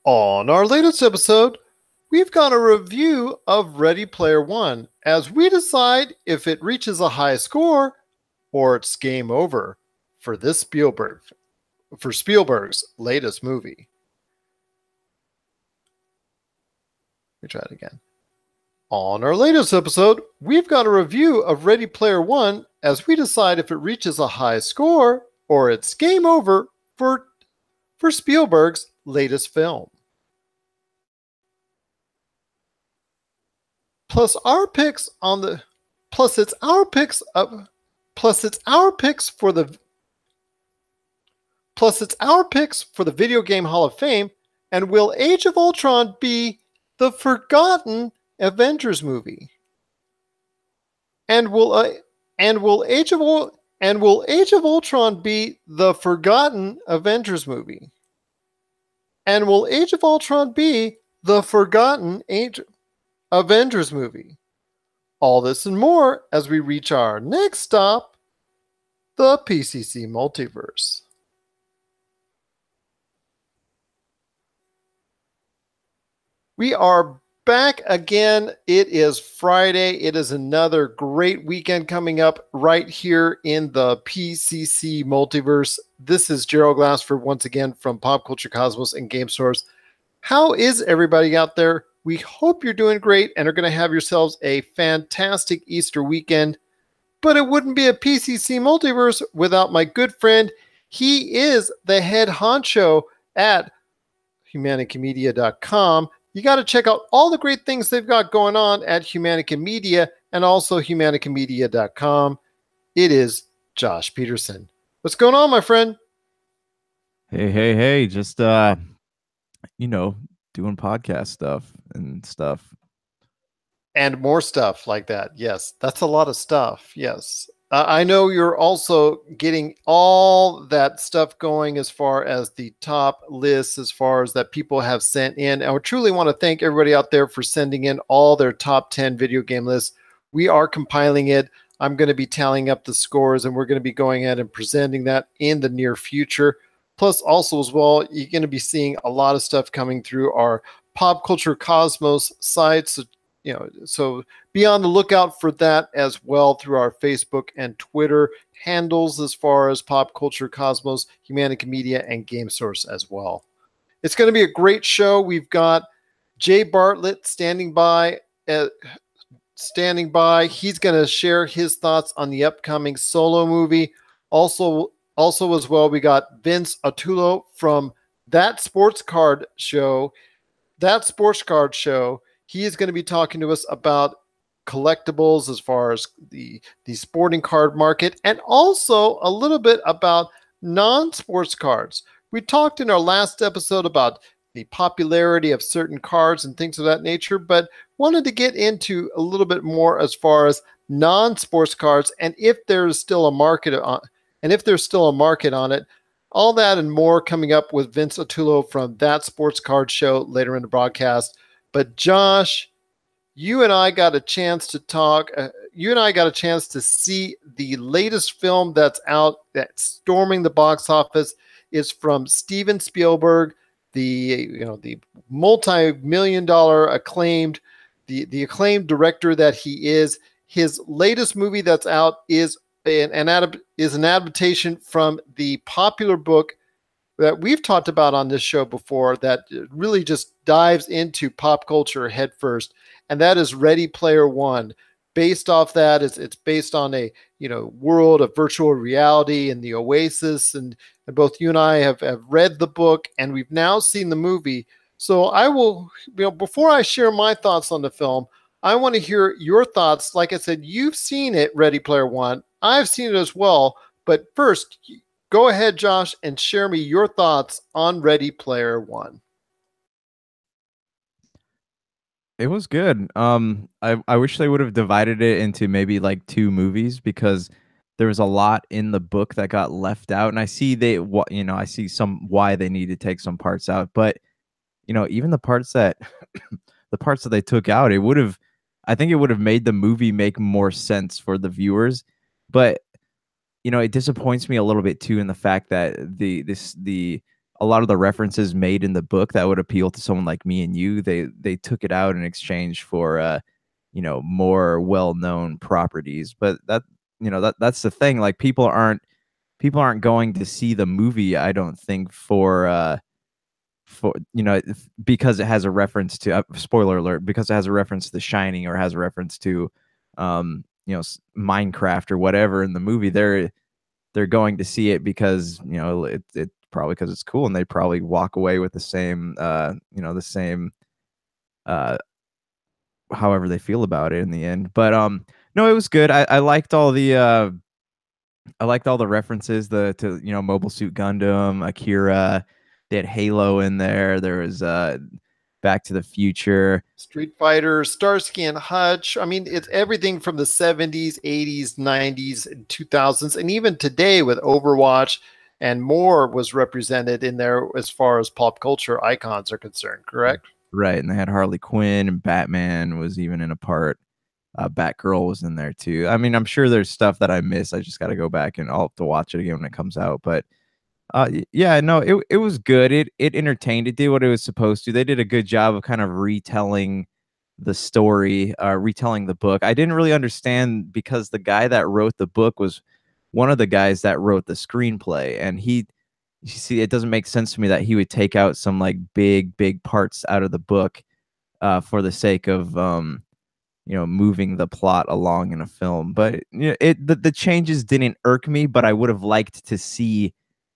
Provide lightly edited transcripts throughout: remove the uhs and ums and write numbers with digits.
On our latest episode, we've got a review of Ready Player One as we decide if it reaches a high score or it's game over for Spielberg's latest movie. Let me try it again. On our latest episode, we've got a review of Ready Player One as we decide if it reaches a high score or it's game over for Spielberg's latest film. Plus it's our picks for the Video Game Hall of Fame. And will Age of Ultron be the forgotten Avengers movie? And will Age of Ultron be the forgotten Avengers movie? And will Age of Ultron be the forgotten Avengers movie? All this and more as we reach our next stop, the PCC Multiverse. We are back again. It is Friday. It is another great weekend coming up right here in the PCC Multiverse. This is Gerald Glassford once again from Pop Culture Cosmos and Game Source. How is everybody out there? We hope you're doing great and are going to have yourselves a fantastic Easter weekend. But it wouldn't be a PCC Multiverse without my good friend. He is the head honcho at humanicamedia.com. You got to check out all the great things they've got going on at Humanica Media and also humanicamedia.com. It is Josh Peterson. What's going on, my friend? Hey, just doing podcast stuff. And more stuff like that. Yes, that's a lot of stuff. Yes. I know you're also getting all that stuff going as far as the top lists, as far as that people have sent in. And I truly want to thank everybody out there for sending in all their top 10 video game lists. We are compiling it. I'm going to be tallying up the scores, and we're going to be going ahead and presenting that in the near future. Plus, also as well, you're going to be seeing a lot of stuff coming through our Pop Culture Cosmos sites. So be on the lookout for that as well through our Facebook and Twitter handles as far as Pop Culture Cosmos, Humanica Media, and Game Source as well. It's going to be a great show. We've got Jay Bartlett standing by. He's going to share his thoughts on the upcoming Solo movie. Also as well, we got Vince Attulo from That Sports Card Show. He is going to be talking to us about collectibles as far as the sporting card market, and also a little bit about non-sports cards. We talked in our last episode about the popularity of certain cards and things of that nature, but wanted to get into a little bit more as far as non-sports cards and if there's still a market on it. All that and more coming up with Vince Attulo from That Sports Card Show later in the broadcast. But Josh, you and I got a chance to talk. You and I got a chance to see the latest film that's out, that's storming the box office. Is from Steven Spielberg, the multi-million-dollar acclaimed, the acclaimed director that he is. His latest movie that's out is an adaptation from the popular book that we've talked about on this show before that really just dives into pop culture headfirst, and that is Ready Player One. Based off that, it's based on a world of virtual reality and the Oasis, and both you and I have read the book, and we've now seen the movie. So I will, before I share my thoughts on the film, I want to hear your thoughts. Like I said, you've seen it, Ready Player One. I've seen it as well. But first, go ahead, Josh, and share me your thoughts on Ready Player One. It was good. I wish they would have divided it into maybe like two movies, because there was a lot in the book that got left out, and I see I see why they need to take some parts out. But even the parts that they took out, I think it would have made the movie make more sense for the viewers. But it disappoints me a little bit too in the fact that the a lot of the references made in the book that would appeal to someone like me and you, they took it out in exchange for more well-known properties. But that's the thing. Like people aren't going to see the movie, I don't think, for because it has a reference to spoiler alert, because it has a reference to The Shining or has a reference to Minecraft or whatever in the movie. They're going to see it because it probably because it's cool, and they probably walk away with the same uh however they feel about it in the end. But no, it was good. I liked all the references to Mobile Suit Gundam, Akira. They had Halo in there. There was Back to the Future, Street Fighter, Starsky and Hutch. I mean, it's everything from the 70s, 80s, 90s, 2000s, and even today with Overwatch and more was represented in there as far as pop culture icons are concerned, correct? right? And they had Harley Quinn, and Batman was even in a part. Batgirl was in there too. I mean, I'm sure there's stuff that I miss. I just got to go back and I'll have to watch it again when it comes out. But yeah, no, it was good. It entertained. It did what it was supposed to. They did a good job of kind of retelling the story, retelling the book. I didn't really understand because the guy that wrote the book was one of the guys that wrote the screenplay, and you see, it doesn't make sense to me that he would take out some like big parts out of the book for the sake of moving the plot along in a film. But the changes didn't irk me, but I would have liked to see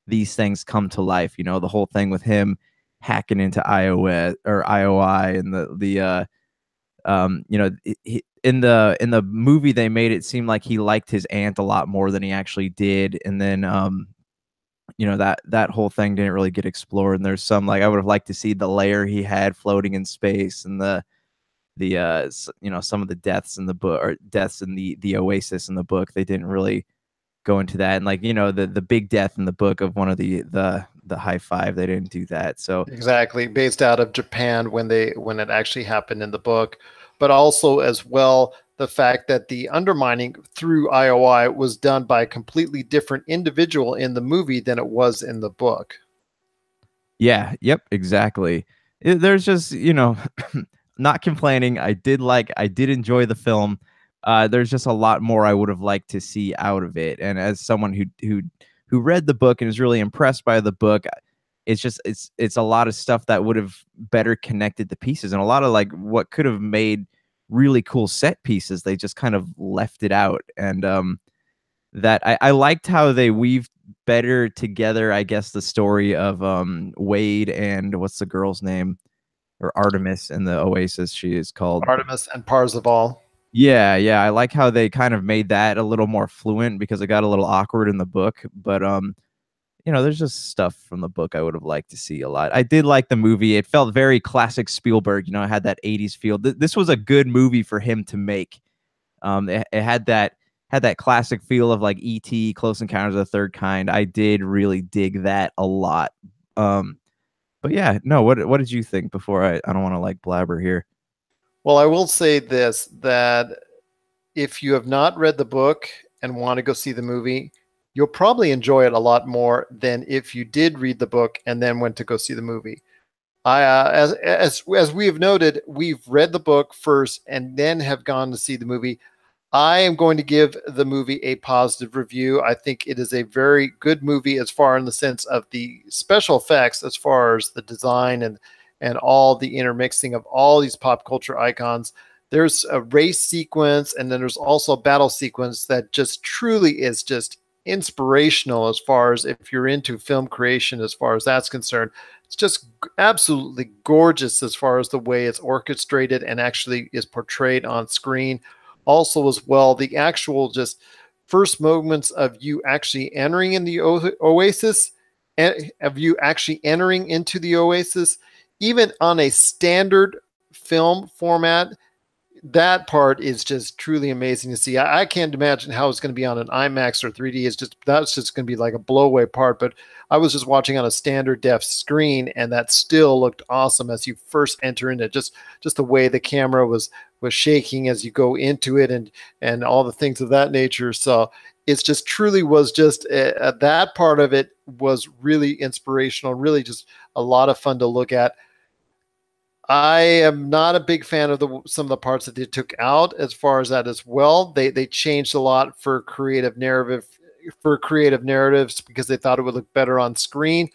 these things come to life. The whole thing with him hacking into iOS or IOI, and in the movie they made it seem like he liked his aunt a lot more than he actually did, and then that whole thing didn't really get explored. And there's some, like, I would have liked to see the layer he had floating in space, and some of the deaths in the book, or deaths in the Oasis in the book. They didn't really go into that, and the big death in the book of one of the high five, they didn't do that. So Exactly, based out of Japan when it actually happened in the book, but also as well the fact that the undermining through IOI was done by a completely different individual in the movie than it was in the book. yeah, yep, exactly. There's just not complaining. I did enjoy the film. There's just a lot more I would have liked to see out of it. And as someone who read the book and is really impressed by the book, it's a lot of stuff that would have better connected the pieces, and a lot of like what could have made really cool set pieces. They just kind of left it out, and that I liked how they weaved better together, I guess, the story of Wade and what's the girl's name, or Artemis in the Oasis. She is called Artemis and Parzival. Yeah, I like how they kind of made that a little more fluent because it got a little awkward in the book. But there's just stuff from the book I would have liked to see a lot. I did like the movie. It felt very classic Spielberg. It had that 80s feel. This was a good movie for him to make. It had that classic feel of like E.T., Close Encounters of the Third Kind. I did really dig that a lot. But yeah, no, what did you think before I don't want to like blabber here? Well, I will say this, that if you have not read the book and want to go see the movie, you'll probably enjoy it a lot more than if you did read the book and then went to go see the movie. As we have noted, we've read the book first and then have gone to see the movie. I am going to give the movie a positive review. I think it is a very good movie as far in the sense of the special effects, as far as the design and all the intermixing of all these pop culture icons. There's a race sequence, and then there's also a battle sequence that just truly is just inspirational as far as if you're into film creation, as far as that's concerned. It's just absolutely gorgeous as far as the way it's orchestrated and actually is portrayed on screen. Also, as well, the actual just first moments of you actually entering in the Oasis, of you actually entering into the Oasis, even on a standard film format, that part is just truly amazing to see. I can't imagine how it's going to be on an IMAX or 3D. That's just going to be like a blowaway part. But I was just watching on a standard def screen, and that still looked awesome as you first enter in it. Just the way the camera was shaking as you go into it, and all the things of that nature. So it's just truly was just that part of it was really inspirational, really just a lot of fun to look at. I am not a big fan of some of the parts that they took out as far as that as well. They changed a lot for creative narratives because they thought it would look better on screen.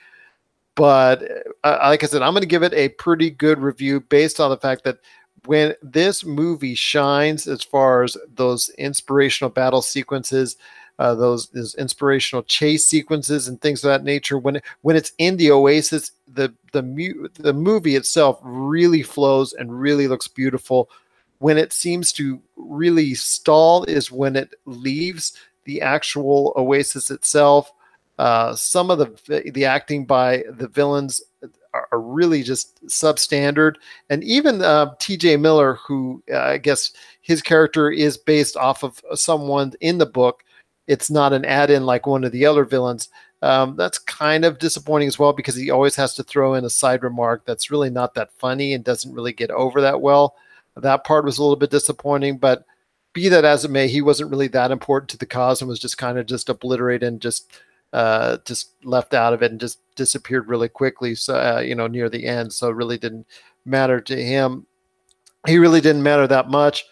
But like I said, I'm going to give it a pretty good review based on the fact that when this movie shines as far as those inspirational battle sequences, those inspirational chase sequences and things of that nature, when it's in the Oasis, the movie itself really flows and really looks beautiful. When it seems to really stall is when it leaves the actual Oasis itself. Some of the acting by the villains are really just substandard, and even T.J. Miller, who I guess his character is based off of someone in the book. It's not an add-in like one of the other villains. That's kind of disappointing as well because he always has to throw in a side remark that's really not that funny and doesn't really get over that well. That part was a little bit disappointing, but be that as it may, he wasn't really that important to the cause and was just kind of just obliterated and just left out of it and just disappeared really quickly. So, near the end. So it really didn't matter to him. He really didn't matter that much.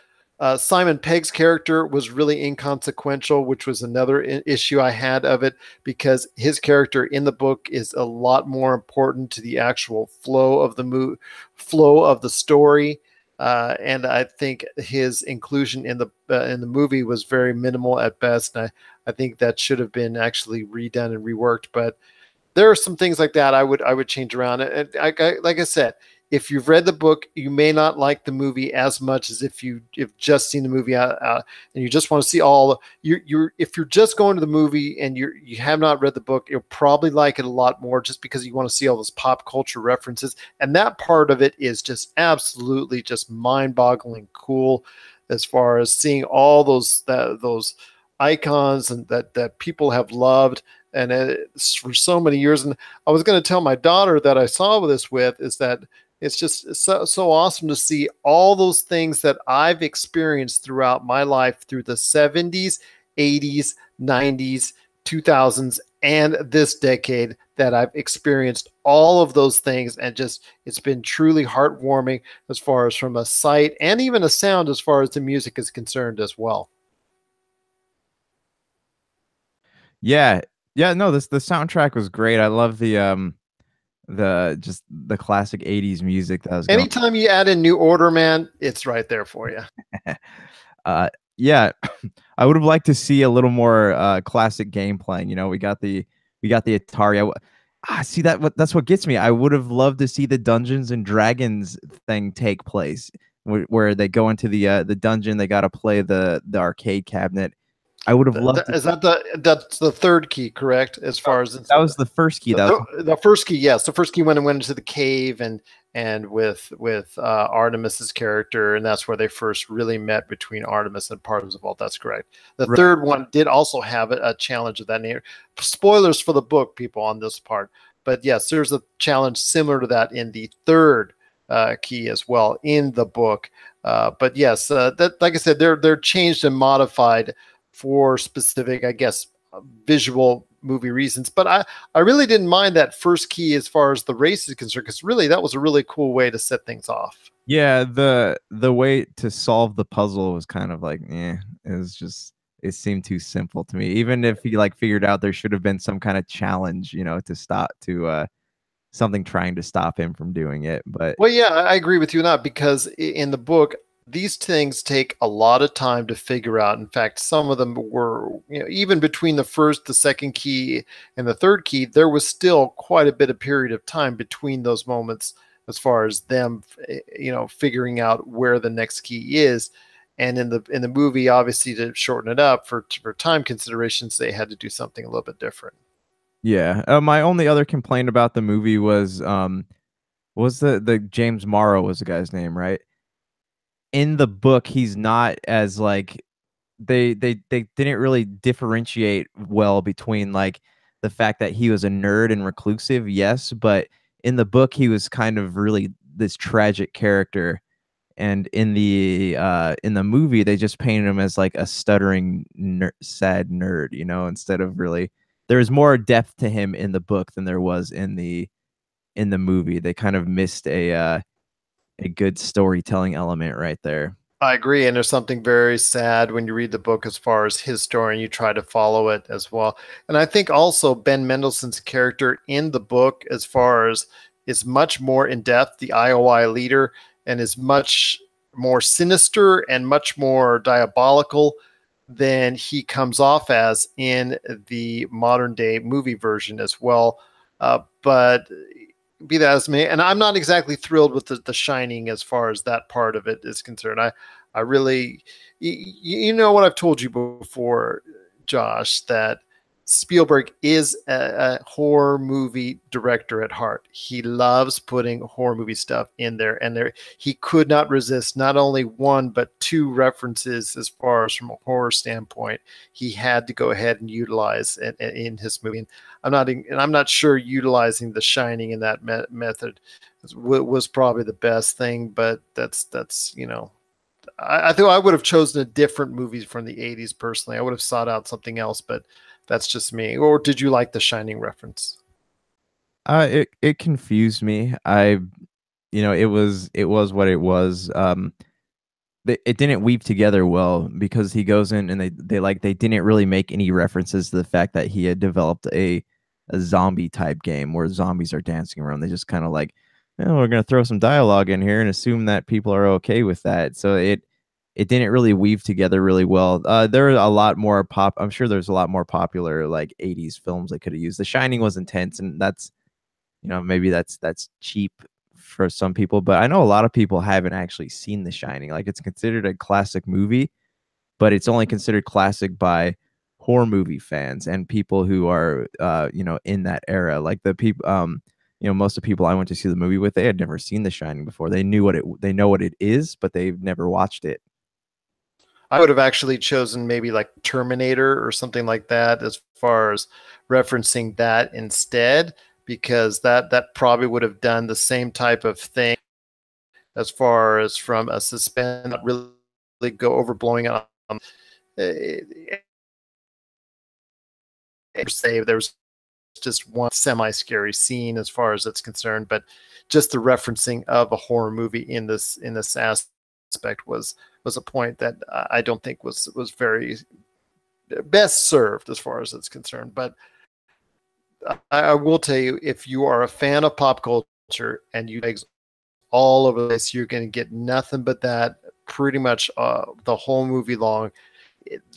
Simon Pegg's character was really inconsequential, which was another issue I had of it because his character in the book is a lot more important to the actual flow of the story. And I think his inclusion in the movie was very minimal at best. And I think that should have been actually redone and reworked. But there are some things like that I would change around. And like I said, if you've read the book, you may not like the movie as much as if you've just seen the movie and you just want to see all. If you're just going to the movie and you have not read the book, you'll probably like it a lot more just because you want to see all those pop culture references, and that part of it is just absolutely just mind-boggling cool as far as seeing all those icons and that people have loved and for so many years. And I was going to tell my daughter that I saw this with is that it's just so awesome to see all those things that I've experienced throughout my life through the 70s, 80s, 90s, 2000s, and this decade that I've experienced all of those things. And just, it's been truly heartwarming as far as from a sight and even a sound as far as the music is concerned as well. Yeah. Yeah, no, the soundtrack was great. I love the classic 80s music that was going. Anytime you add in New Order, man, it's right there for you. Yeah, I would have liked to see a little more classic gameplay. We got the Atari. See that's what gets me. I would have loved to see the Dungeons and Dragons thing take place, where they go into the dungeon. They got to play the arcade cabinet. I would have loved. That's the third key, correct? As far as that was the first key. The first key, yes. The first key went into the cave and with Artemis's character, and that's where they first really met between Artemis and Parzival. That's correct. The third one did also have a challenge of that nature. Spoilers for the book, people, on this part, but yes, there's a challenge similar to that in the third key as well in the book. But yes, that, like I said, they're changed and modified for specific, I guess, visual movie reasons. But I really didn't mind that first key as far as the race is concerned, because really that was a really cool way to set things off. Yeah, the way to solve the puzzle was kind of like, it seemed too simple to me. Even if he figured out there should have been some kind of challenge, to stop something trying to stop him from doing it. But well, yeah, I agree with you on that, because in the book, these things take a lot of time to figure out. In fact, some of them were, even between the first, the second key, and the third key, there was still quite a bit of period of time between those moments as far as them, figuring out where the next key is. And in the movie, obviously, to shorten it up for time considerations, they had to do something a little bit different. Yeah. My only other complaint about the movie was the James Morrow was the guy's name, right? In the book, he's not as they didn't really differentiate well between the fact that he was a nerd and reclusive, yes, but in the book he was kind of really this tragic character, and in the movie they just painted him as a stuttering sad nerd, instead of really there was more depth to him in the book than there was in the movie. They kind of missed a good storytelling element right there. I agree. And there's something very sad when you read the book as far as his story and you try to follow it as well. And I think also Ben Mendelsohn's character in the book, as far as is much more in depth, the IOI leader, and is much more sinister and much more diabolical than he comes off as in the modern day movie version as well. But be that as may, and I'm not exactly thrilled with the Shining as far as that part of it is concerned. I really, you know what I've told you before, Josh, that Spielberg is a horror movie director at heart. He loves putting horror movie stuff in there, and there he could not resist not only one but two references as far as from a horror standpoint. He had to go ahead and utilize in his movie. And I'm not sure utilizing The Shining in that method was probably the best thing, but that's I think I would have chosen a different movie from the 80s personally. I would have sought out something else, but that's just me. Or did you like the Shining reference? It confused me. It was what it was. It didn't weave together well because he goes in and they didn't really make any references to the fact that he had developed a zombie type game where zombies are dancing around. They just kind of like, oh, we're gonna throw some dialogue in here and assume that people are okay with that. So it didn't really weave together really well. There are a lot more I'm sure there's a lot more popular like 80s films they could have used. The Shining was intense, and that's, maybe that's cheap for some people, but I know a lot of people haven't actually seen The Shining. Like, it's considered a classic movie, but it's only considered classic by horror movie fans and people who are in that era. Like the people most of the people I went to see the movie with, they had never seen The Shining before. They know what it is, but they've never watched it. I would have actually chosen maybe like Terminator or something like that as far as referencing that instead, because that probably would have done the same type of thing as far as from a suspense, not really go overblowing it. Say there was just one semi-scary scene as far as it's concerned, but just the referencing of a horror movie in this aspect was a point that I don't think was very best served as far as it's concerned. But I will tell you, if you are a fan of pop culture and you eggs all over this, you're going to get nothing but that pretty much the whole movie long.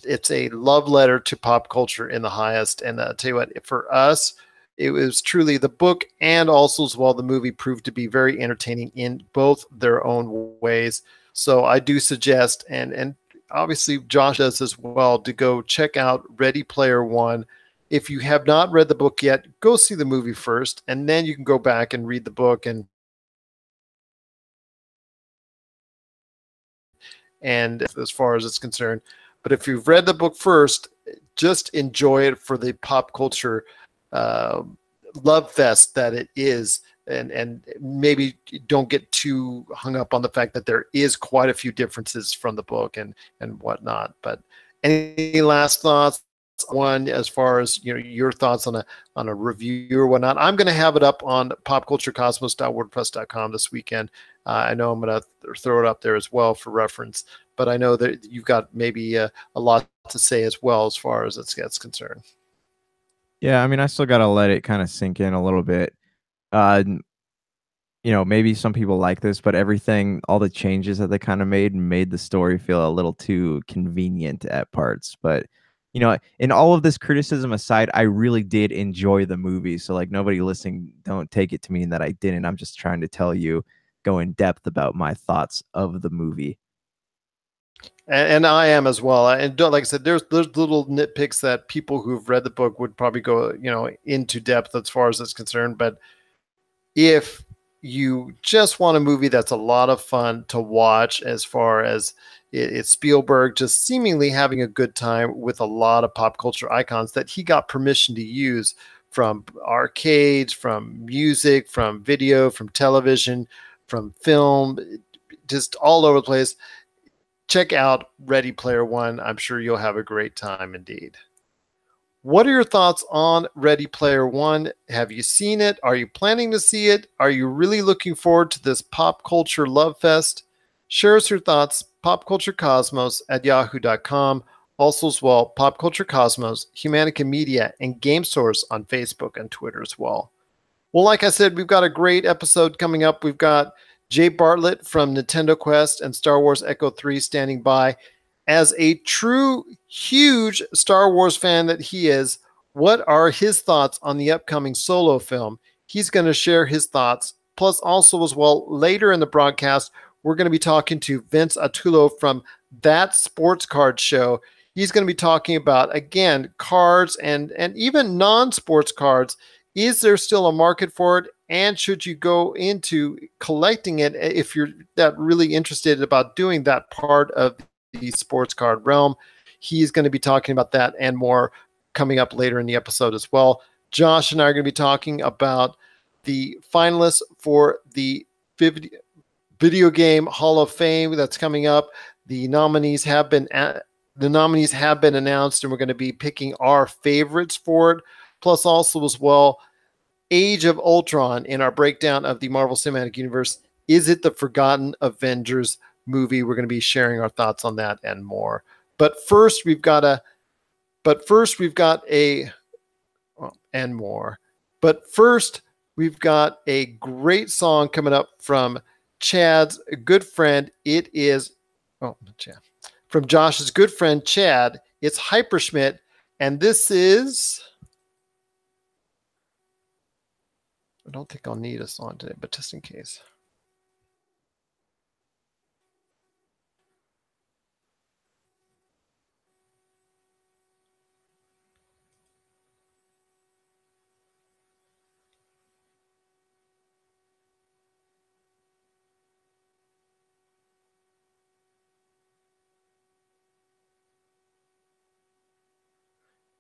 It's a love letter to pop culture in the highest. And I'll tell you what, for us, it was truly the book and also as well the movie proved to be very entertaining in both their own ways. So I do suggest, and obviously Josh does as well, to go check out Ready Player One. If you have not read the book yet, go see the movie first, and then you can go back and read the book and as far as it's concerned. But if you've read the book first, just enjoy it for the pop culture love fest that it is, and maybe don't get too hung up on the fact that there is quite a few differences from the book and whatnot. But any last thoughts? One, as far as your thoughts on a review or whatnot. I'm going to have it up on popculturecosmos.wordpress.com this weekend. I know I'm going to throw it up there as well for reference, but I know that you've got maybe a lot to say as well as far as it gets concerned. Yeah, I mean, I still got to let it kind of sink in a little bit. Uh, maybe some people like this, but all the changes that they kind of made the story feel a little too convenient at parts. But, in all of this criticism aside, I really did enjoy the movie. So, like, nobody listening, don't take it to mean that I didn't. I'm just trying to tell you, go in depth about my thoughts of the movie. And I am as well. And like I said, there's little nitpicks that people who've read the book would probably go, into depth as far as it's concerned. But if you just want a movie that's a lot of fun to watch, as far as it's Spielberg just seemingly having a good time with a lot of pop culture icons that he got permission to use, from arcades, from music, from video, from television, from film, just all over the place. Check out Ready Player One. I'm sure you'll have a great time indeed. What are your thoughts on Ready Player One? Have you seen it? Are you planning to see it? Are you really looking forward to this pop culture love fest? Share us your thoughts, popculturecosmos@yahoo.com. Also, as well, Pop Culture Cosmos, Humanica Media, and Game Source on Facebook and Twitter as well. Well, like I said, we've got a great episode coming up. We've got Jay Bartlett from Nintendo Quest and Star Wars Echo 3 standing by. As a true, huge Star Wars fan that he is, what are his thoughts on the upcoming Solo film? He's going to share his thoughts. Plus, also as well, later in the broadcast, we're going to be talking to Vince Attulo from That Sports Card Show. He's going to be talking about, again, cards and even non-sports cards. Is there still a market for it? And should you go into collecting it if you're that really interested about doing that part of the sports card realm? He's going to be talking about that and more coming up later in the episode as well. Josh and I are going to be talking about the finalists for the Video Game Hall of Fame that's coming up. The nominees have been announced, and we're going to be picking our favorites for it. Plus, also as well, Age of Ultron in our breakdown of the Marvel Cinematic Universe. Is it the Forgotten Avengers movie? We're going to be sharing our thoughts on that and more. But first, we've got a great song coming up from Chad's good friend. It is from Josh's good friend Chad. It's Hyperschmidt, and this is. I don't think I'll need a song today, but just in case.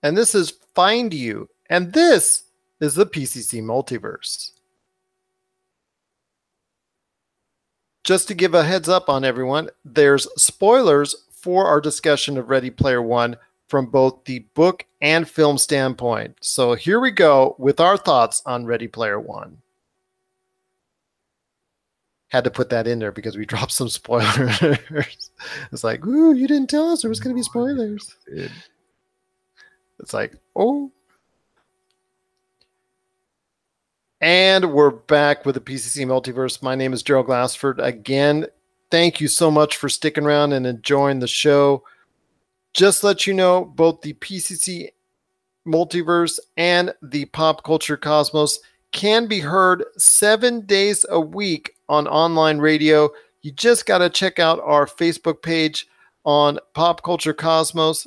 And this is Find You, and this is the PCC Multiverse. Just to give a heads up on everyone, there's spoilers for our discussion of Ready Player One from both the book and film standpoint. So here we go with our thoughts on Ready Player One. Had to put that in there because we dropped some spoilers. It's like, ooh, you didn't tell us there was going to be spoilers. It's like, oh. And we're back with the PCC Multiverse. My name is Gerald Glassford. Again, thank you so much for sticking around and enjoying the show. Just let you know, both the PCC Multiverse and the Pop Culture Cosmos can be heard 7 days a week on online radio. You just got to check out our Facebook page on Pop Culture Cosmos.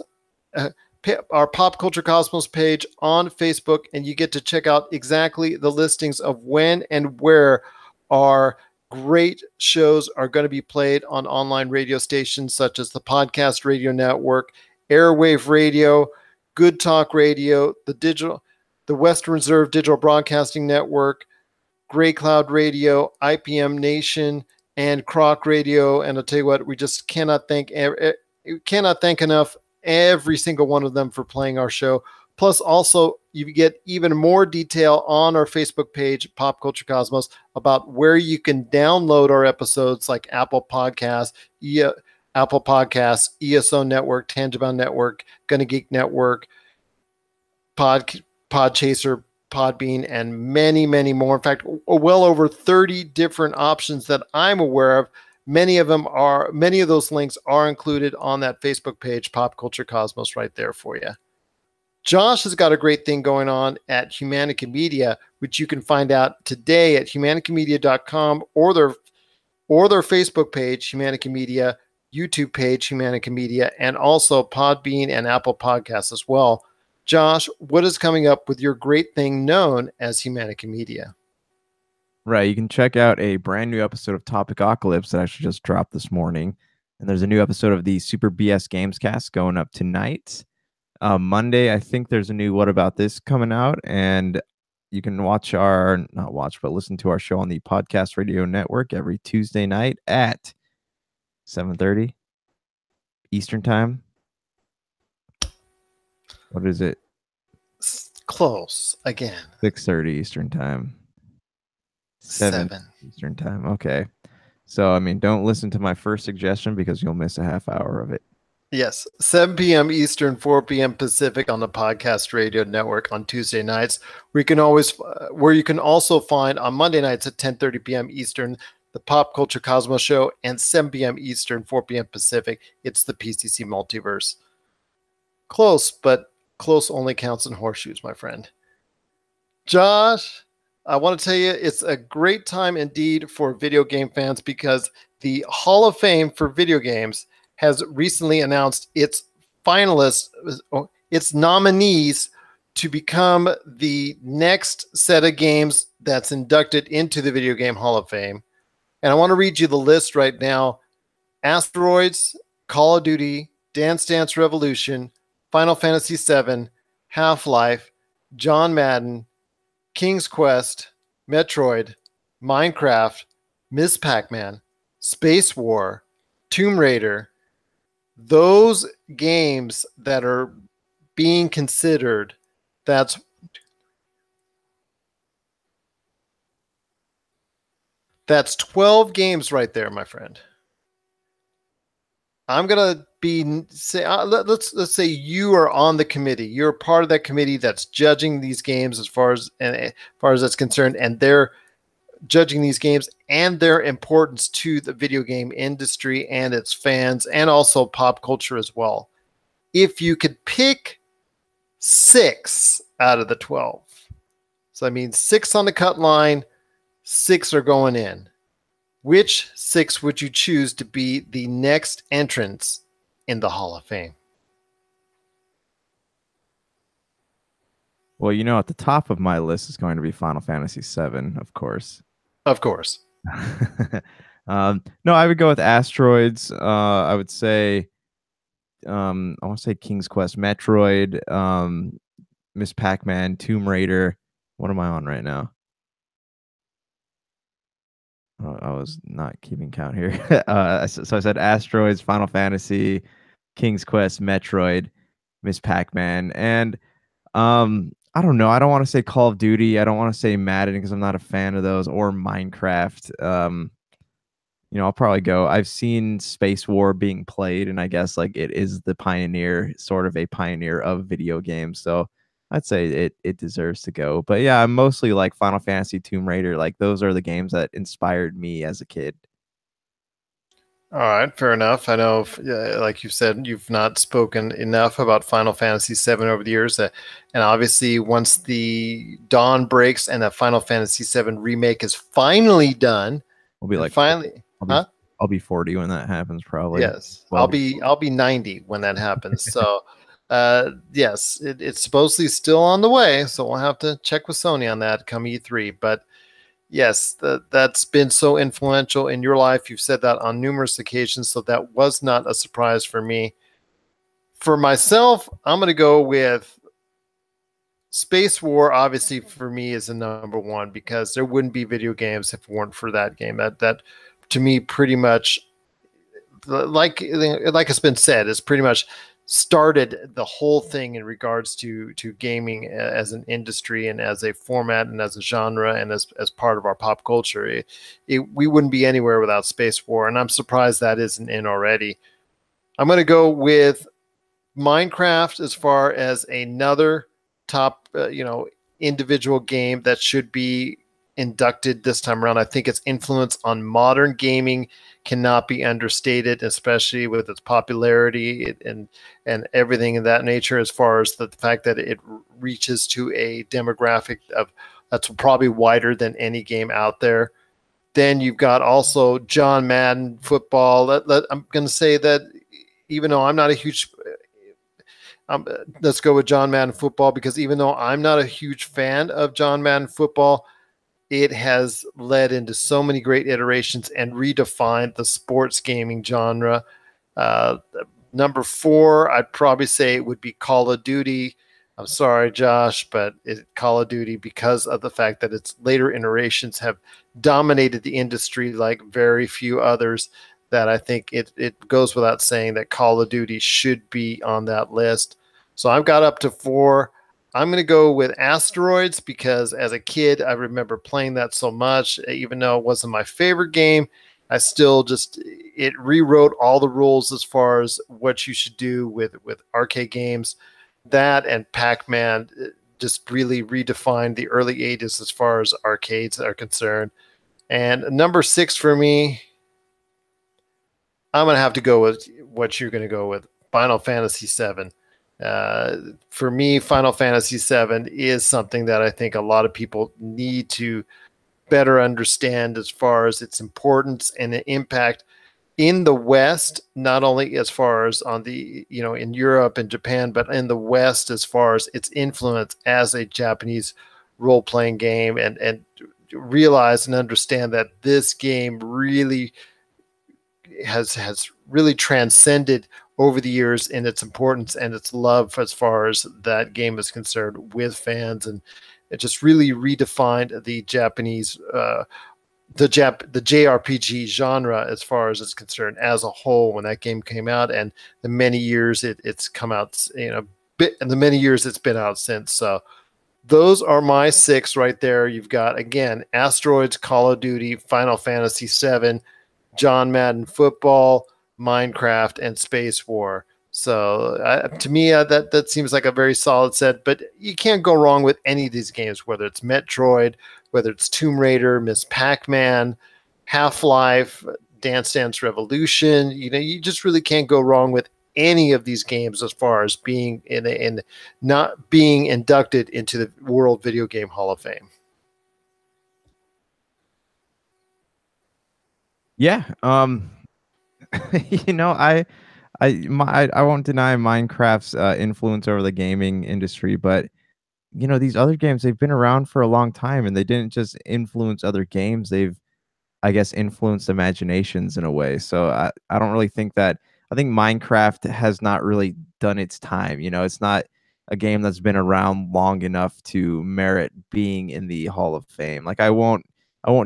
Our Pop Culture Cosmos page on Facebook, and you get to check out exactly the listings of when and where our great shows are going to be played on online radio stations such as the Podcast Radio Network, Airwave Radio, Good Talk Radio, the Western Reserve Digital Broadcasting Network, Gray Cloud Radio, IPM Nation, and Croc Radio. And I'll tell you what, we just cannot thank enough every single one of them for playing our show. Plus, also, you get even more detail on our Facebook page, Pop Culture Cosmos, about where you can download our episodes like Apple Podcasts, ESO Network, Tangibound Network, Gonna Geek Network, Podchaser, Podbean, and many, many more. In fact, well over 30 different options that I'm aware of. Many of those links are included on that Facebook page, Pop Culture Cosmos, right there for you. Josh has got a great thing going on at Humanica Media, which you can find out today at humanicamedia.com or their Facebook page, Humanica Media, YouTube page, Humanica Media, and also Podbean and Apple Podcasts as well. Josh, what is coming up with your great thing known as Humanica Media? Right. You can check out a brand new episode of Topicocalypse that actually just dropped this morning. And there's a new episode of the Super BS Gamescast going up tonight. Monday, I think there's a new What About This coming out. And you can listen to our show on the Podcast Radio Network every Tuesday night at 7:30 Eastern Time. What is it? Close again. 6:30 Eastern time. 7 7. Eastern time. Okay. So I mean, don't listen to my first suggestion because you'll miss a half hour of it. Yes, 7 p.m. Eastern, 4 p.m. Pacific on the Podcast Radio Network on Tuesday nights. Where you can also find on Monday nights at 10:30 p.m. Eastern, the Pop Culture Cosmos Show, and 7 p.m. Eastern, 4 p.m. Pacific. It's the PCC Multiverse. Close, but close only counts in horseshoes, my friend. Josh, I want to tell you it's a great time indeed for video game fans because the Hall of Fame for video games has recently announced its finalists, its nominees to become the next set of games that's inducted into the Video Game Hall of Fame. And I want to read you the list right now. Asteroids, Call of Duty, Dance Dance Revolution, Final Fantasy VII, Half-Life, John Madden, King's Quest, Metroid, Minecraft, Ms. Pac-Man, Space War, Tomb Raider. Those games that are being considered, that's 12 games right there, my friend. I'm gonna say let's say you are on the committee. You're part of that committee that's judging these games as far as that's concerned, and they're judging these games and their importance to the video game industry and its fans, and also pop culture as well. If you could pick 6 out of the 12, so I mean 6 on the cut line, 6 are going in. Which 6 would you choose to be the next entrants in the Hall of Fame? Well, at the top of my list is going to be Final Fantasy VII, of course. Of course. No, I would go with Asteroids. I would say, I want to say King's Quest, Metroid, Miss Pac-Man, Tomb Raider. What am I on right now? I was not keeping count here. So I said Asteroids, Final Fantasy, King's Quest, Metroid, Miss Pac-Man, and I don't know. I don't want to say Call of Duty. I don't want to say Madden because I'm not a fan of those, or Minecraft. I'll probably go. I've seen Space War being played, and I guess like it is the pioneer, sort of a pioneer of video games. So I'd say it deserves to go. But yeah, I'm mostly like Final Fantasy, Tomb Raider. Like those are the games that inspired me as a kid. All right, fair enough. I know, like you said, you've not spoken enough about Final Fantasy VII over the years. And obviously, once the dawn breaks and a Final Fantasy VII remake is finally done, We'll be like, finally, I'll be 40 when that happens, probably. Yes, I'll be 90 when that happens. So, yes, it's supposedly still on the way. So we'll have to check with Sony on that come E3. But yes, that's been so influential in your life. You've said that on numerous occasions, so that was not a surprise for me. For myself, I'm going to go with Space War. Obviously, for me, is the number one because there wouldn't be video games if it weren't for that game. That to me, pretty much, like it's been said, is pretty much started the whole thing in regards to gaming as an industry and as a format and as a genre and as part of our pop culture. We wouldn't be anywhere without Space War, and I'm surprised that isn't in already. I'm going to go with Minecraft as far as another top individual game that should be inducted this time around. I think its influence on modern gaming cannot be understated, especially with its popularity and everything of that nature, as far as the fact that it reaches to a demographic that's probably wider than any game out there. Then you've got also John Madden football. I'm going to say that even though I'm not a huge let's go with John Madden football, because even though I'm not a huge fan of John Madden football, it has led into so many great iterations and redefined the sports gaming genre. Number 4, I'd probably say it would be Call of Duty. I'm sorry, Josh, but Call of Duty, because of the fact that its later iterations have dominated the industry like very few others, that I think it goes without saying that Call of Duty should be on that list. So I've got up to 4. I'm going to go with Asteroids because as a kid, I remember playing that so much. Even though it wasn't my favorite game, I still just, it rewrote all the rules as far as what you should do with arcade games. That and Pac-Man just really redefined the early 80s as far as arcades are concerned. And number 6 for me, I'm going to have to go with what you're going to go with, Final Fantasy VII. For me, Final Fantasy VII is something that I think a lot of people need to better understand as far as its importance and the impact in the West, not only as far as on the, in Europe and Japan, but in the West as far as its influence as a Japanese role-playing game, and realize and understand that this game really has really transcended over the years in its importance and its love as far as that game is concerned with fans, and it just really redefined the Japanese the JRPG genre as far as it's concerned as a whole when that game came out, and the many years it's come out, and the many years it's been out since. So those are my 6 right there. You've got, again, Asteroids, Call of Duty, Final Fantasy VII, John Madden Football, Minecraft, and Space War. So to me, that seems like a very solid set, but you can't go wrong with any of these games, whether it's Metroid, whether it's Tomb Raider, Miss Pac-Man, Half-Life, Dance Dance Revolution. You just really can't go wrong with any of these games as far as being in not being inducted into the World Video Game Hall of Fame. Yeah. I won't deny Minecraft's influence over the gaming industry, but these other games, they've been around for a long time, and they didn't just influence other games. They've, I guess, influenced imaginations in a way. So I don't really think that. I think Minecraft has not really done its time. It's not a game that's been around long enough to merit being in the Hall of Fame. Like, I won't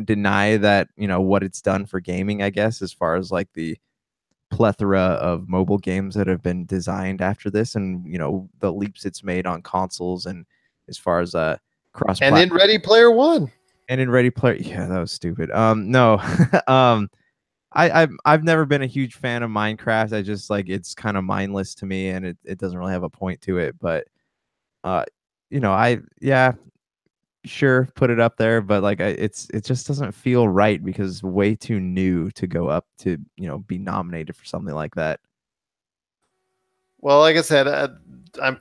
deny that, what it's done for gaming, I guess, as far as like the plethora of mobile games that have been designed after this, and the leaps it's made on consoles, and as far as cross and in Ready Player One. And in Ready Player, yeah, that was stupid. No, I've never been a huge fan of Minecraft. I just it's kind of mindless to me, and it doesn't really have a point to it. But sure, put it up there, but it just doesn't feel right because it's way too new to go up to be nominated for something like that. Well, like I said, I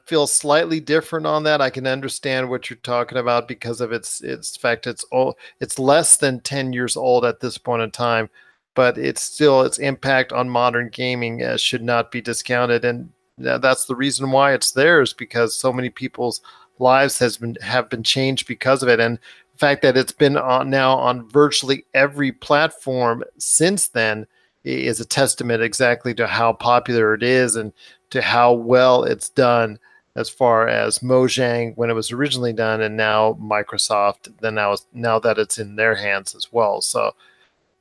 feel slightly different on that. I can understand what you're talking about because of its fact. It's less than 10 years old at this point in time, but its impact on modern gaming should not be discounted, and that's the reason why it's there, is because so many people's lives have been changed because of it, and the fact that it's been now on virtually every platform since then is a testament exactly to how popular it is and to how well it's done as far as Mojang when it was originally done, and now Microsoft, then now that it's in their hands as well. So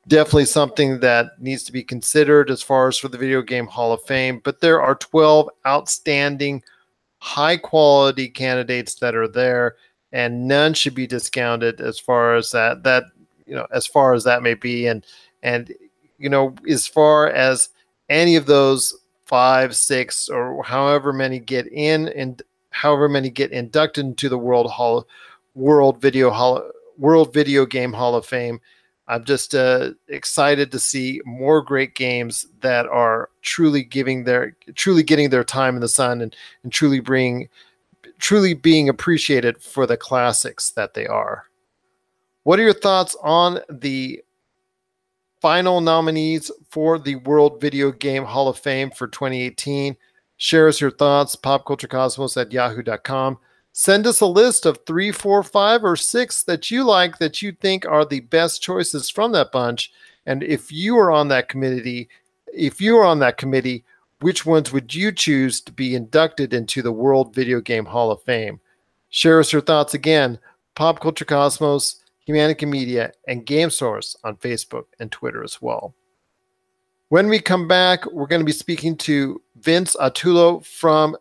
definitely something that needs to be considered as far as for the Video Game Hall of Fame. But there are 12 outstanding, high quality candidates that are there, and none should be discounted as far as as far as that may be. And as far as any of those 5, 6, or however many get in, and however many get inducted into the World Video Game Hall of Fame, I'm just excited to see more great games that are truly getting their time in the sun, and truly being appreciated for the classics that they are. What are your thoughts on the final nominees for the World Video Game Hall of Fame for 2018? Share us your thoughts, popculturecosmos@yahoo.com. Send us a list of 3, 4, 5, or 6 that you like, that you think are the best choices from that bunch. And if you are on that committee, which ones would you choose to be inducted into the World Video Game Hall of Fame? Share us your thoughts again. Pop Culture Cosmos, Humanica Media, and Game Source on Facebook and Twitter as well. When we come back, we're going to be speaking to Vince Attulo from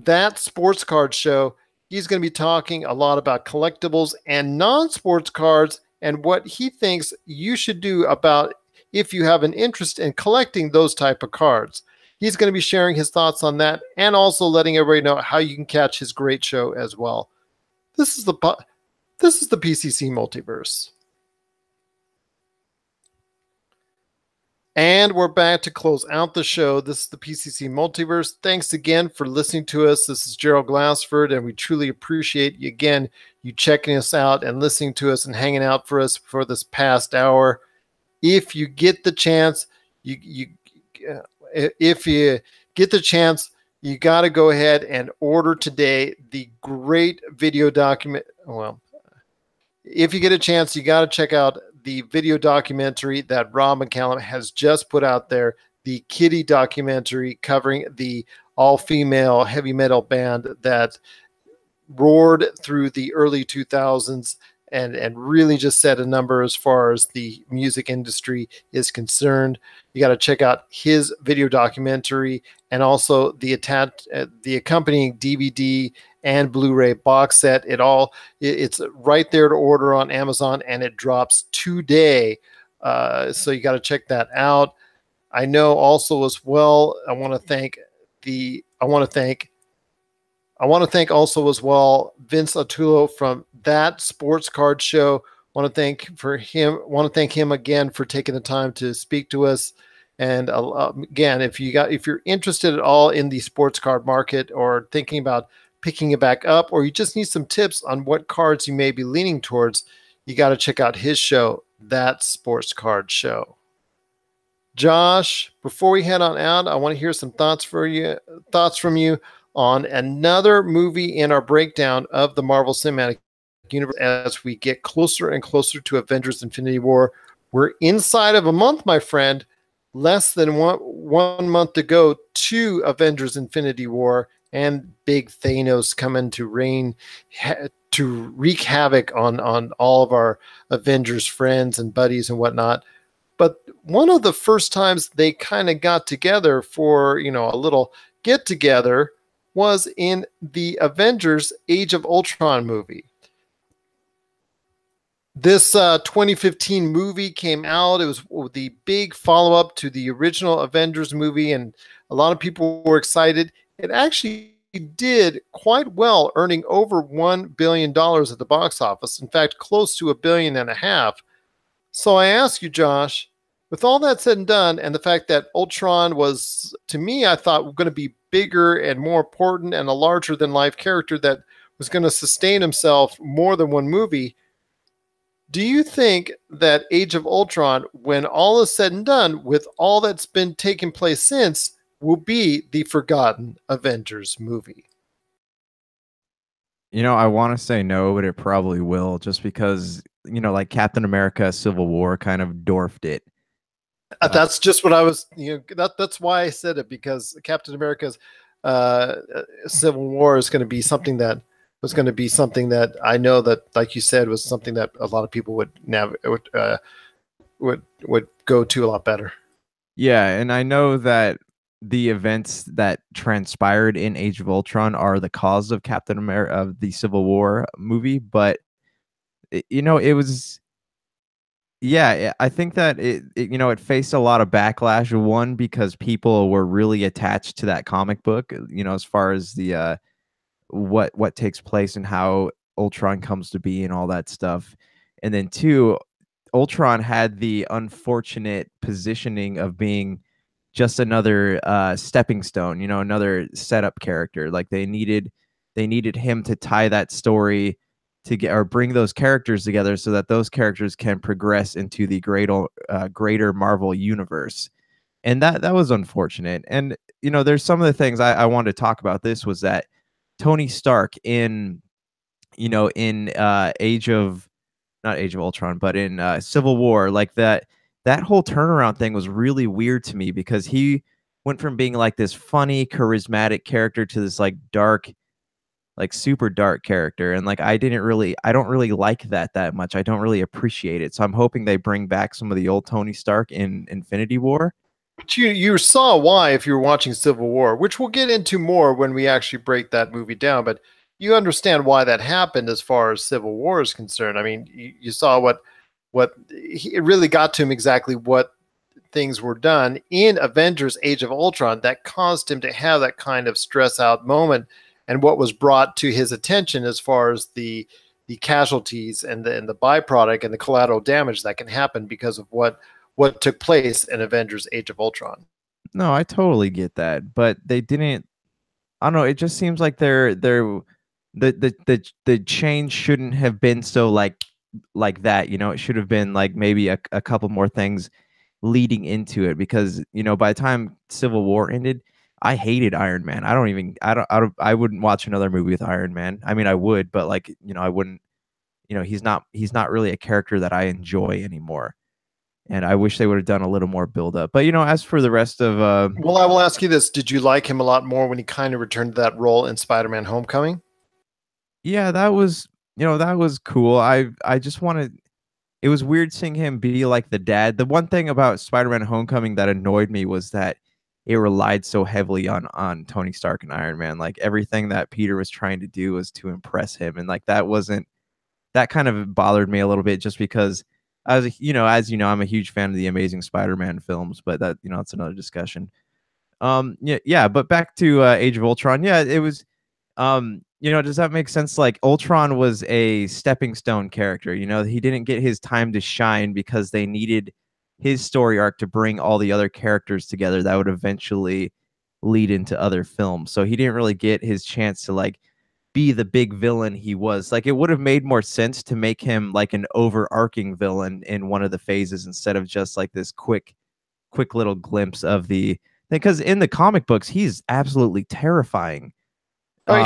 That sports card show. He's going to be talking a lot about collectibles and non-sports cards and what he thinks you should do about if you have an interest in collecting those type of cards. He's going to be sharing his thoughts on that and also letting everybody know how you can catch his great show as well. This is the PCC Multiverse. And we're back to close out the show. This is the PCC Multiverse. Thanks again for listening to us. This is Gerald Glassford, and we truly appreciate you again, you checking us out and listening to us and hanging out for us for this past hour. If you get the chance, if you get the chance, you got to go ahead and order today the great video document. Well, if you get a chance, you got to check out the video documentary that Rob McCallum has just put out there, the Kitty documentary covering the all-female heavy metal band that roared through the early 2000s and really just set a number as far as the music industry is concerned. You got to check out his video documentary and also the accompanying DVD and Blu-ray box set. It's right there to order on Amazon, and it drops today. So you got to check that out. I know also as well, I want to thank also as well Vince Attulo from That Sports Card Show. Want to thank him again for taking the time to speak to us. And again, if you're interested at all in the sports card market or thinking about picking it back up, or you just need some tips on what cards you may be leaning towards, you got to check out his show, That Sports Card Show. Josh, before we head on out, I want to hear some thoughts from you on another movie in our breakdown of the Marvel Cinematic Universe as we get closer and closer to Avengers Infinity War. We're inside of a month, my friend. Less than one month to go to Avengers Infinity War, and big Thanos coming to wreak havoc on all of our Avengers friends and buddies and whatnot. But one of the first times they kind of got together for, a little get together was in the Avengers Age of Ultron movie. This 2015 movie came out. It was the big follow-up to the original Avengers movie, and a lot of people were excited. It actually did quite well, earning over $1 billion at the box office. In fact, close to $1.5 billion. So I ask you, Josh, with all that said and done, and the fact that Ultron was, to me, I thought going to be bigger and more important and a larger-than-life character that was going to sustain himself more than one movie, do you think that Age of Ultron, when all is said and done, with all that's been taking place since, will be the forgotten Avengers movie? I want to say no, but it probably will, just because, like Captain America Civil War kind of dwarfed it. That's just what I was, that's why I said it, because Captain America's Civil War is going to be something that I know that, like you said, was something that a lot of people would go to a lot better. Yeah, and I know that the events that transpired in Age of Ultron are the cause of Captain America, of the Civil War movie, but it was. Yeah, I think that it faced a lot of backlash. One, because people were really attached to that comic book, as far as the what takes place and how Ultron comes to be and all that stuff. And then two, Ultron had the unfortunate positioning of being just another stepping stone, another setup character. Like they needed him to tie that story to get, or bring those characters together so that those characters can progress into the greater Marvel universe. And that was unfortunate. And there's some of the things I wanted to talk about. This was that Tony Stark in Age of Ultron, but in Civil War, like that whole turnaround thing was really weird to me, because he went from being like this funny, charismatic character to this like dark, like super dark character. And like I don't really like that much. I don't really appreciate it. So I'm hoping they bring back some of the old Tony Stark in Infinity War. But you saw why if you were watching Civil War, which we'll get into more when we actually break that movie down. But you understand why that happened as far as Civil War is concerned. I mean, you saw it really got to him exactly what things were done in Avengers: Age of Ultron that caused him to have that kind of stress out moment, and what was brought to his attention as far as the casualties and the byproduct and the collateral damage that can happen because of what took place in Avengers: Age of Ultron. No, I totally get that, but they didn't. I don't know. It just seems like the change shouldn't have been so like that. You know, it should have been like maybe a couple more things leading into it, because by the time Civil War ended, I hated Iron Man. I wouldn't watch another movie with Iron Man. I mean, I would, but like, I wouldn't. He's not really a character that I enjoy anymore. And I wish they would have done a little more build up. But as for the rest of Well, I will ask you this: did you like him a lot more when he kind of returned to that role in Spider-Man: Homecoming? yeah, that was cool. I just wanted it was weird seeing him be like the dad. The one thing about Spider-Man Homecoming that annoyed me was that it relied so heavily on Tony Stark and Iron Man. Like everything that Peter was trying to do was to impress him, and like that kind of bothered me a little bit, just because as you know, I'm a huge fan of the Amazing Spider-Man films, but that's another discussion. Yeah, but back to Age of Ultron. Yeah, it was does that make sense? Like Ultron was a stepping stone character. He didn't get his time to shine because they needed his story arc to bring all the other characters together that would eventually lead into other films. So he didn't really get his chance to like be the big villain he was. Like it would have made more sense to make him like an overarching villain in one of the phases instead of just like this quick little glimpse of the, because in the comic books he's absolutely terrifying.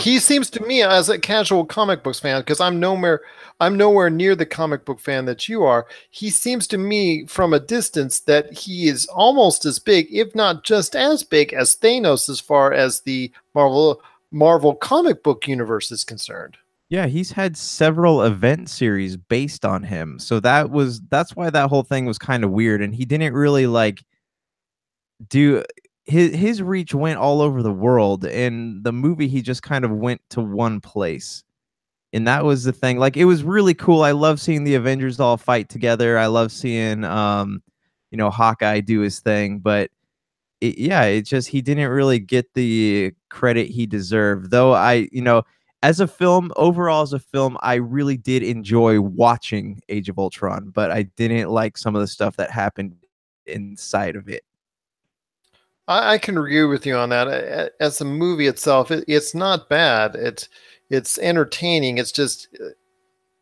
He seems to me, as a casual comic books fan, because I'm nowhere near the comic book fan that you are. He seems to me, from a distance, that he is almost as big, if not just as big, as Thanos as far as the Marvel comic book universe is concerned. Yeah, he's had several event series based on him. So that's why that whole thing was kind of weird, and he didn't really like do his reach went all over the world. In the movie he just kind of went to one place. And that was the thing. Like it was really cool. I love seeing the Avengers all fight together. I love seeing Hawkeye do his thing, but it just he didn't really get the credit he deserved. Though as a film, overall as a film, I really did enjoy watching Age of Ultron, but I didn't like some of the stuff that happened inside of it. I can agree with you on that. As a movie itself, it's not bad. It's entertaining. It's just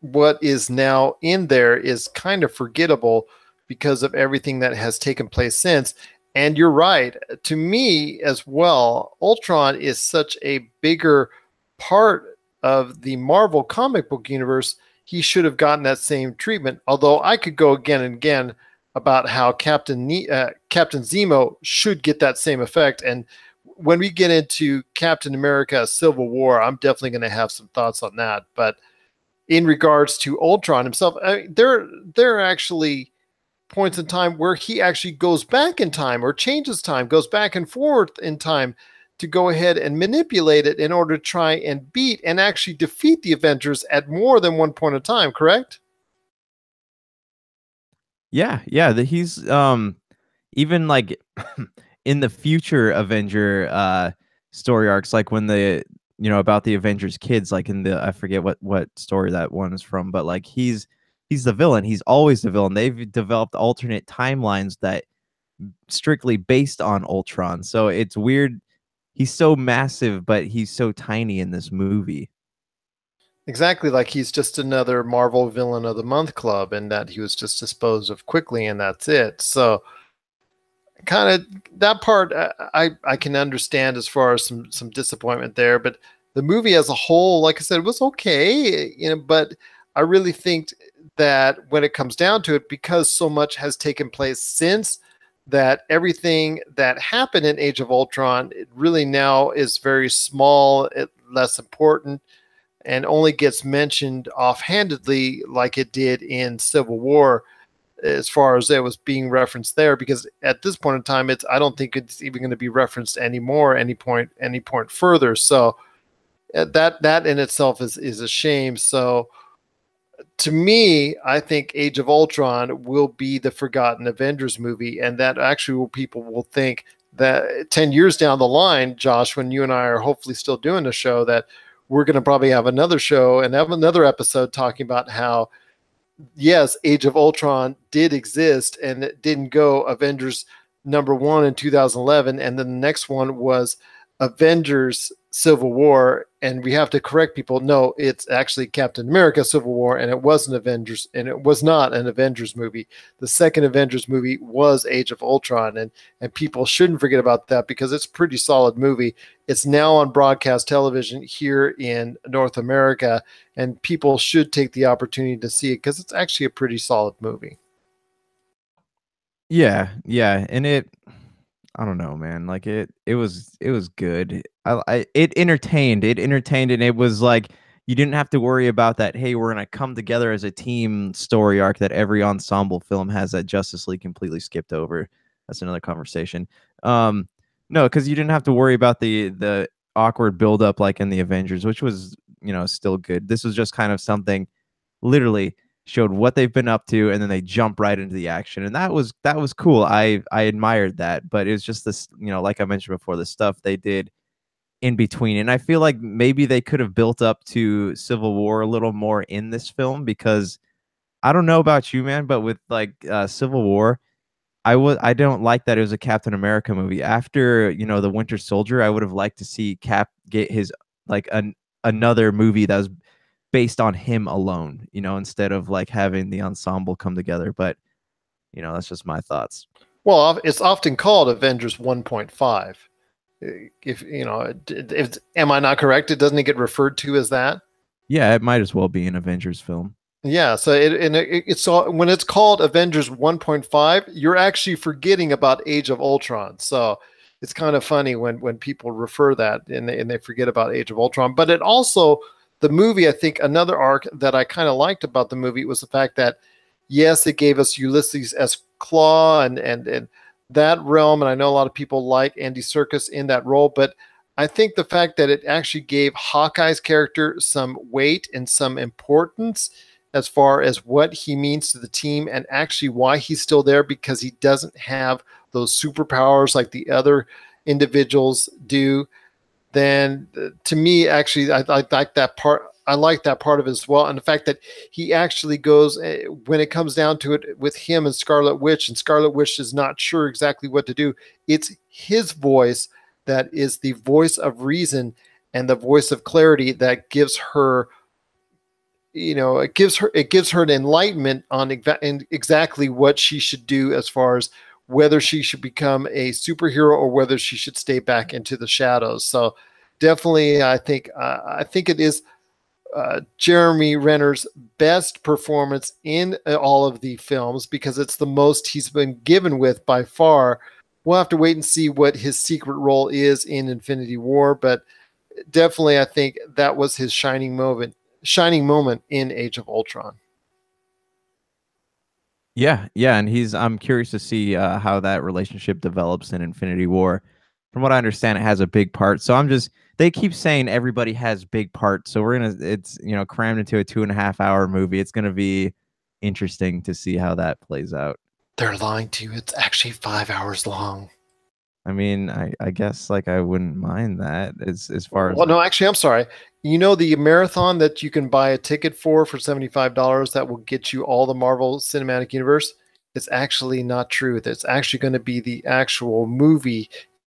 what is now in there is kind of forgettable because of everything that has taken place since. And you're right. To me as well, Ultron is such a bigger part of the Marvel comic book universe. He should have gotten that same treatment. Although I could go again and again about how Captain Zemo should get that same effect. And when we get into Captain America: Civil War, I'm definitely going to have some thoughts on that. But in regards to Ultron himself, there are actually points in time where he actually goes back in time or changes time, goes back and forth in time to go ahead and manipulate it in order to try and beat and actually defeat the Avengers at more than one point in time, correct? Yeah, he's even like in the future Avenger story arcs, like when the about the Avengers kids, like in the I forget what story that one is from, but like he's the villain. He's always the villain. They've developed alternate timelines that strictly based on Ultron. So it's weird. He's so massive, but he's so tiny in this movie. Exactly, like he's just another Marvel Villain of the Month club, and that he was just disposed of quickly, and that's it. So, kind of that part, I can understand as far as some disappointment there, but the movie as a whole, like I said, was okay, But I really think that when it comes down to it, because so much has taken place since that, everything that happened in Age of Ultron, it really now is very small, less important, and only gets mentioned offhandedly like it did in Civil War. as far as it was being referenced there, because at this point in time, I don't think it's even going to be referenced anymore, any point further. So that in itself is a shame. So to me, I think Age of Ultron will be the forgotten Avengers movie, and that actually people will think that 10 years down the line, Josh, when you and I are hopefully still doing a show, that we're going to probably have another show and have another episode talking about how, yes, Age of Ultron did exist, and it didn't go Avengers #1 in 2011, and then the next one was Avengers Civil War, and we have to correct people. No, it's actually Captain America Civil War, and it wasn't Avengers, and it was not an Avengers movie. The second Avengers movie was Age of Ultron, and people shouldn't forget about that because it's a pretty solid movie. It's now on broadcast television here in North America, and people should take the opportunity to see it because it's actually a pretty solid movie. Yeah, and I don't know, man. Like it was good. It entertained, and it was like you didn't have to worry about that. Hey, we're gonna come together as a team story arc that every ensemble film has that Justice League completely skipped over. That's another conversation. No, because you didn't have to worry about the awkward buildup like in the Avengers, which was still good. This was just kind of something literally showed what they've been up to, and then they jump right into the action, and that was cool. I admired that, but it was just this, like I mentioned before, the stuff they did in between, and I feel like maybe they could have built up to Civil War a little more in this film, because I don't know about you, man, but with like Civil War, I don't like that it was a Captain America movie. After the Winter Soldier, I would have liked to see Cap get his like another movie that was based on him alone, instead of like having the ensemble come together. But, that's just my thoughts. Well, it's often called Avengers 1.5. If am I not correct? Doesn't it get referred to as that? Yeah, it might as well be an Avengers film. Yeah, so it's all, when it's called Avengers 1.5, you're actually forgetting about Age of Ultron. So it's kind of funny when people refer that and they forget about Age of Ultron. But it also, the movie, I think another arc that I kind of liked about the movie was the fact that, yes, it gave us Ulysses S. Claw and that realm, and I know a lot of people like Andy Serkis in that role, but I think the fact that it actually gave Hawkeye's character some weight and some importance as far as what he means to the team and actually why he's still there, because he doesn't have those superpowers like the other individuals do, then to me, actually, I like that part. I like that part of it as well. And the fact that he actually goes, when it comes down to it, with him and Scarlet Witch is not sure exactly what to do. It's his voice that is the voice of reason and the voice of clarity that gives her, it gives her an enlightenment on exactly what she should do, as far as whether she should become a superhero or whether she should stay back into the shadows. So definitely, I think it is Jeremy Renner's best performance in all of the films, because it's the most he's been given with by far. We'll have to wait and see what his secret role is in Infinity War, but definitely I think that was his shining moment in Age of Ultron. Yeah, and I'm curious to see how that relationship develops in Infinity War. From what I understand, it has a big part. So they keep saying everybody has big parts. So it's crammed into a 2.5-hour movie. It's gonna be interesting to see how that plays out. They're lying to you. It's actually 5 hours long. I mean, I guess like I wouldn't mind that as far as. Well, no, actually, I'm sorry. The marathon that you can buy a ticket for $75 that will get you all the Marvel Cinematic Universe? It's actually not true. It's actually going to be the actual movie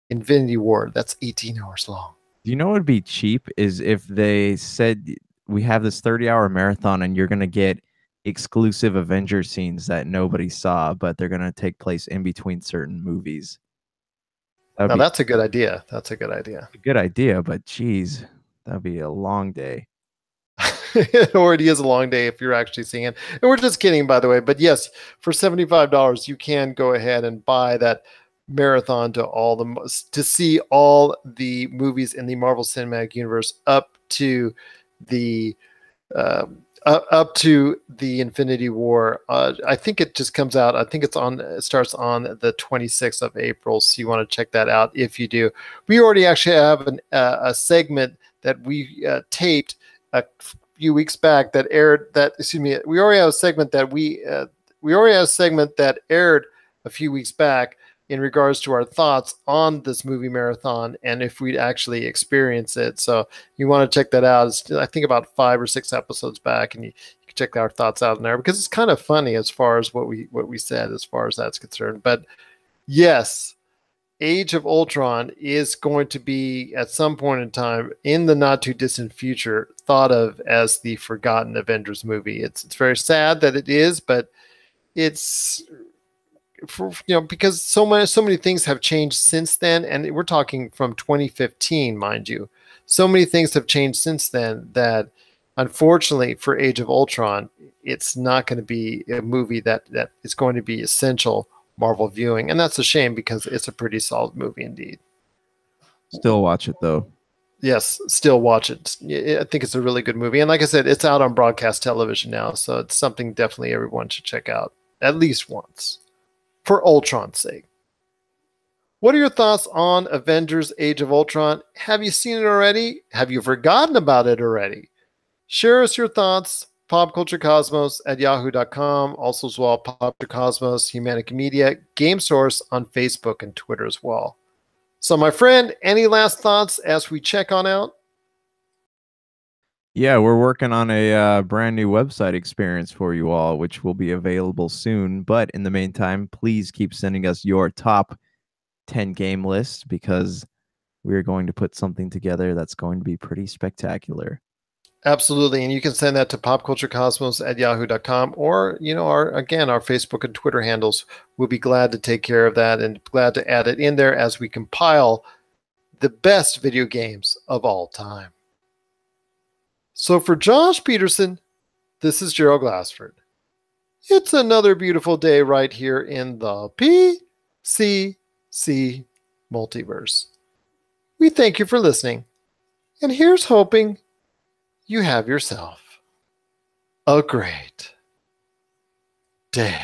Infinity War. That's 18 hours long. Do you know what would be cheap is if they said we have this 30-hour marathon and you're going to get exclusive Avengers scenes that nobody saw, but they're going to take place in between certain movies. Now, that's a good idea. That's a good idea. A good idea, but geez, that'd be a long day. It already is a long day if you're actually seeing it. And we're just kidding, by the way. But yes, for $75, you can go ahead and buy that marathon to see all the movies in the Marvel Cinematic Universe up to the up to the Infinity War. I think it just comes out. I think it starts on the 26th of April. So you want to check that out if you do. We already actually have a segment that we taped a few weeks back that aired. We already have a segment that aired a few weeks back in regards to our thoughts on this movie marathon and if we'd actually experience it. So you want to check that out. It's, I think, about 5 or 6 episodes back, and you can check our thoughts out in there because it's kind of funny as far as what we said as far as that's concerned. But yes, Age of Ultron is going to be at some point in time in the not too distant future thought of as the forgotten Avengers movie. It's very sad that it is, but it's because so many things have changed since then, and we're talking from 2015, mind you. So many things have changed since then that, unfortunately, for Age of Ultron, it's not going to be a movie that is going to be essential Marvel viewing, and that's a shame because it's a pretty solid movie indeed. Still watch it though. Yes, still watch it. I think it's a really good movie, and like I said, it's out on broadcast television now, so it's something definitely everyone should check out at least once. For Ultron's sake. What are your thoughts on Avengers Age of Ultron? Have you seen it already? Have you forgotten about it already? Share us your thoughts, popculturecosmos@yahoo.com, also as well, popculturecosmos, Humanica Media, Game Source on Facebook and Twitter as well. So my friend, any last thoughts as we check on out? Yeah, we're working on a brand new website experience for you all, which will be available soon. But in the meantime, please keep sending us your top 10 game list because we're going to put something together that's going to be pretty spectacular. Absolutely. And you can send that to popculturecosmos@yahoo.com or, our Facebook and Twitter handles. We'll be glad to take care of that and glad to add it in there as we compile the best video games of all time. So for Josh Peterson, this is Gerald Glassford. It's another beautiful day right here in the PCC Multiverse. We thank you for listening, and here's hoping you have yourself a great day.